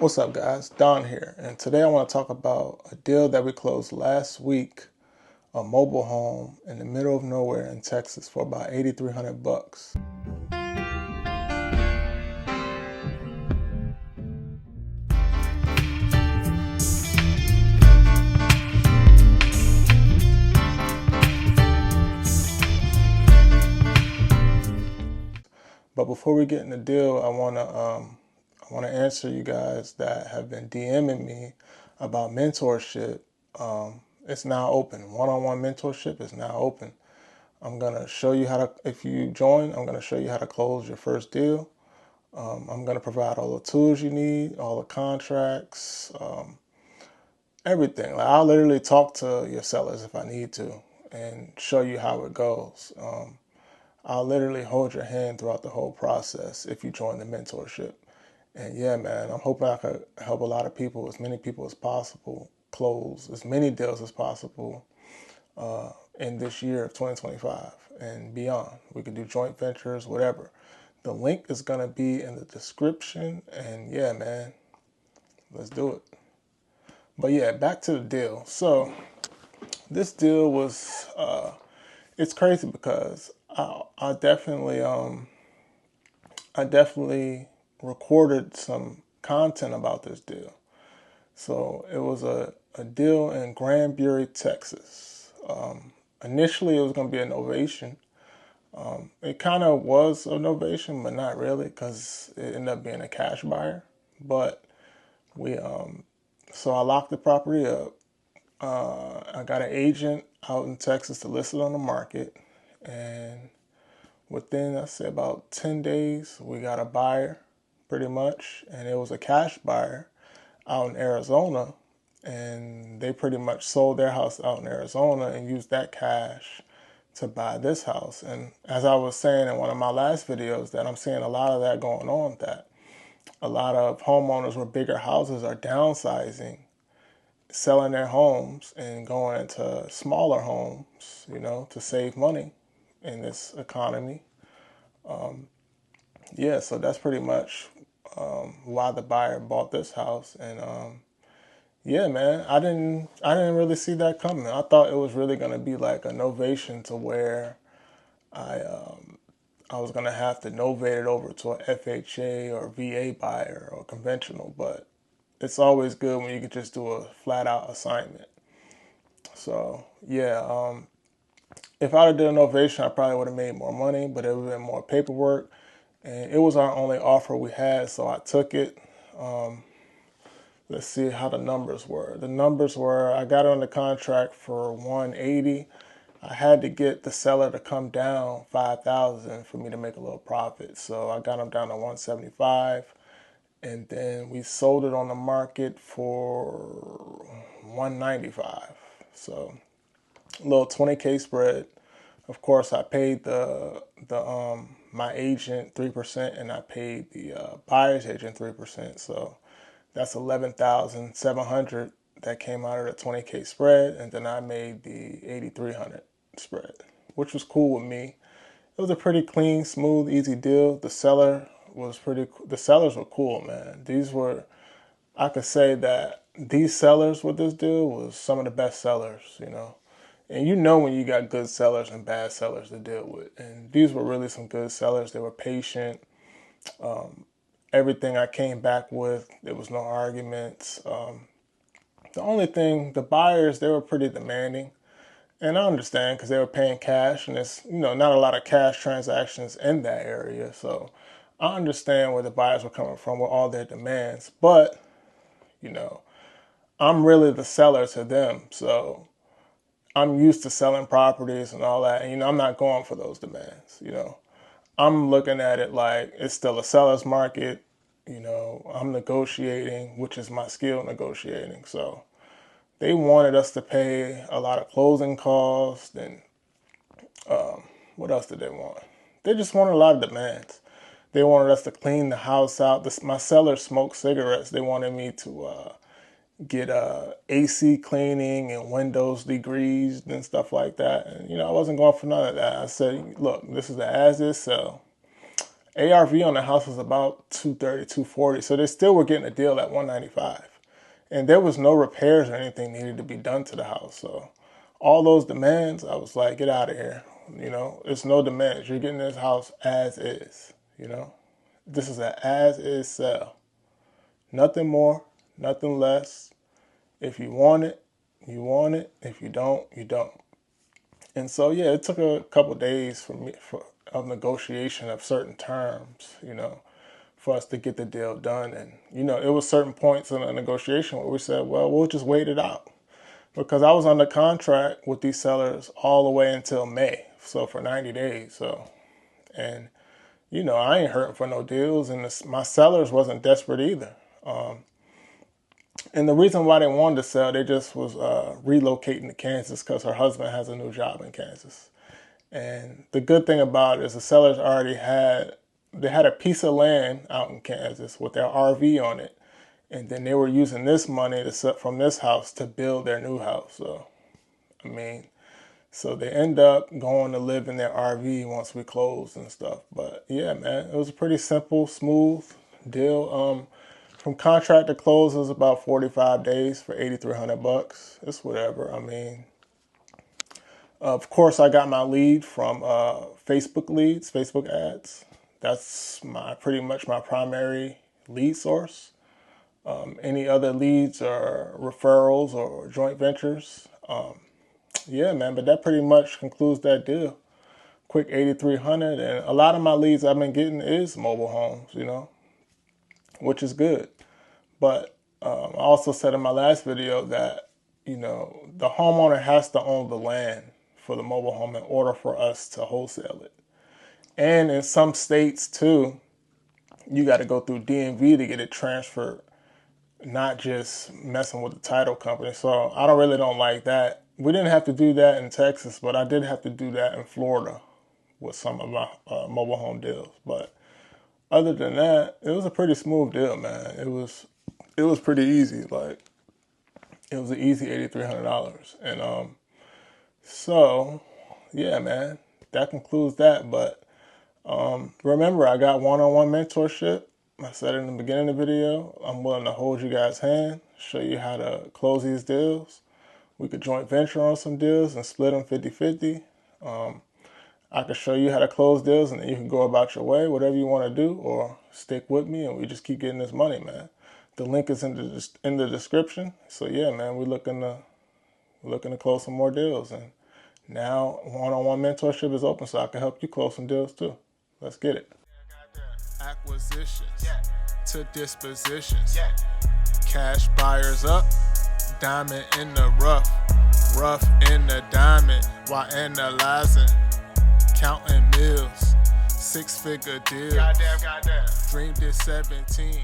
What's up, guys? Don here, and today I want to talk about a deal that we closed last week, a mobile home in the middle of nowhere in Texas for about $8,300. But before we get in the deal, I want to answer you guys that have been DMing me about mentorship. It's now open. One-on-one mentorship is now open. I'm gonna show you how to. If you join, I'm gonna show you how to close your first deal. I'm gonna provide all the tools you need, all the contracts, everything. Like, I'll literally talk to your sellers if I need to and show you how it goes. I'll literally hold your hand throughout the whole process if you join the mentorship. And yeah, man, I'm hoping I could help a lot of people, as many people as possible, close as many deals as possible in this year of 2025 and beyond. We could do joint ventures, whatever. The link is going to be in the description. And yeah, man, let's do it. But yeah, back to the deal. So this deal was, it's crazy because I definitely recorded some content about this deal. So it was a deal in Granbury, Texas. Initially, it was going to be a novation. It kind of was a novation, but not really, because it ended up being a cash buyer. But so I locked the property up. I got an agent out in Texas to list it on the market, and within, I say, about 10 days, we got a buyer, pretty much, and it was a cash buyer out in Arizona, and they pretty much sold their house out in Arizona and used that cash to buy this house. And as I was saying in one of my last videos, that I'm seeing a lot of that going on, that a lot of homeowners with bigger houses are downsizing, selling their homes and going into smaller homes, to save money in this economy. Yeah, so that's pretty much why the buyer bought this house. And yeah, man, I didn't really see that coming. I thought it was really gonna be like a novation, to where I was gonna have to novate it over to a FHA or VA buyer or conventional. But it's always good when you can just do a flat out assignment. So yeah, if I'd have done a novation, I probably would have made more money, but it would have been more paperwork. And it was our only offer we had, so I took it. Let's see how the numbers were. The numbers were, I got it under contract for $180. I had to get the seller to come down $5,000 for me to make a little profit. So I got them down to $175. And then we sold it on the market for $195. So a little 20K spread. Of course, I paid my agent 3%, and I paid the buyer's agent 3%. So that's $11,700 that came out of the 20K spread, and then I made the $8,300 spread, which was cool with me. It was a pretty clean, smooth, easy deal. The sellers were cool, man. I could say that these sellers with this deal was some of the best sellers, And when you got good sellers and bad sellers to deal with. And these were really some good sellers. They were patient. Everything I came back with, there was no arguments. The only thing, the buyers, they were pretty demanding. And I understand, because they were paying cash, and it's, not a lot of cash transactions in that area. So I understand where the buyers were coming from with all their demands. But, I'm really the seller to them. So I'm used to selling properties and all that. And, I'm not going for those demands, I'm looking at it like it's still a seller's market. I'm negotiating, which is my skill, negotiating. So they wanted us to pay a lot of closing costs. And what else did they want? They just wanted a lot of demands. They wanted us to clean the house out. My sellers smoked cigarettes. They wanted me to get AC cleaning and windows degreased and stuff like that. And, I wasn't going for none of that. I said, look, this is the as-is sell. ARV on the house was about 230, 240. So they still were getting a deal at 195. And there was no repairs or anything needed to be done to the house. So all those demands, I was like, get out of here. You know, it's no demands. You're getting this house as is, you know. This is an as is sell. Nothing more, nothing less. If you want it, you want it. If you don't, you don't. And so, yeah, it took a couple days for me of negotiation of certain terms, you know, for us to get the deal done. And, you know, it was certain points in the negotiation where we said, well, we'll just wait it out. Because I was under contract with these sellers all the way until May. So for 90 days. So, and, you know, I ain't hurting for no deals. And my sellers wasn't desperate either. And the reason why they wanted to sell, they just was relocating to Kansas because her husband has a new job in Kansas. And the good thing about it is the sellers already had a piece of land out in Kansas with their RV on it. And then they were using this money from this house to build their new house. So, I mean, so they end up going to live in their RV once we closed and stuff. But yeah, man, it was a pretty simple, smooth deal. From contract to close was about 45 days for $8,300. It's whatever. I mean, of course, I got my lead from Facebook leads, Facebook ads. That's pretty much my primary lead source. Any other leads or referrals or joint ventures. Yeah, man, but that pretty much concludes that deal. Quick 8,300, and a lot of my leads I've been getting is mobile homes, you know, which is good. But I also said in my last video that, you know, the homeowner has to own the land for the mobile home in order for us to wholesale it. And in some states too, you got to go through DMV to get it transferred, not just messing with the title company. So I don't like that. We didn't have to do that in Texas, but I did have to do that in Florida with some of my mobile home deals. But other than that, it was a pretty smooth deal, man. It was pretty easy. Like, it was an easy $8,300. And so yeah, man, that concludes that. But remember, I got one-on-one mentorship. I said it in the beginning of the video. I'm willing to hold you guys' hand, show you how to close these deals. We could joint venture on some deals and split them 50-50. I could show you how to close deals, and then you can go about your way, whatever you want to do, or stick with me and we just keep getting this money, man. The link is in the description. So yeah, man, we're looking to close some more deals, and now one-on-one mentorship is open, so I can help you close some deals too. Let's get it. Acquisitions to dispositions. Cash buyers up, diamond in the rough, rough in the diamond, while analyzing, counting mills, 6-figure deals. Goddamn. Dreamed at 17.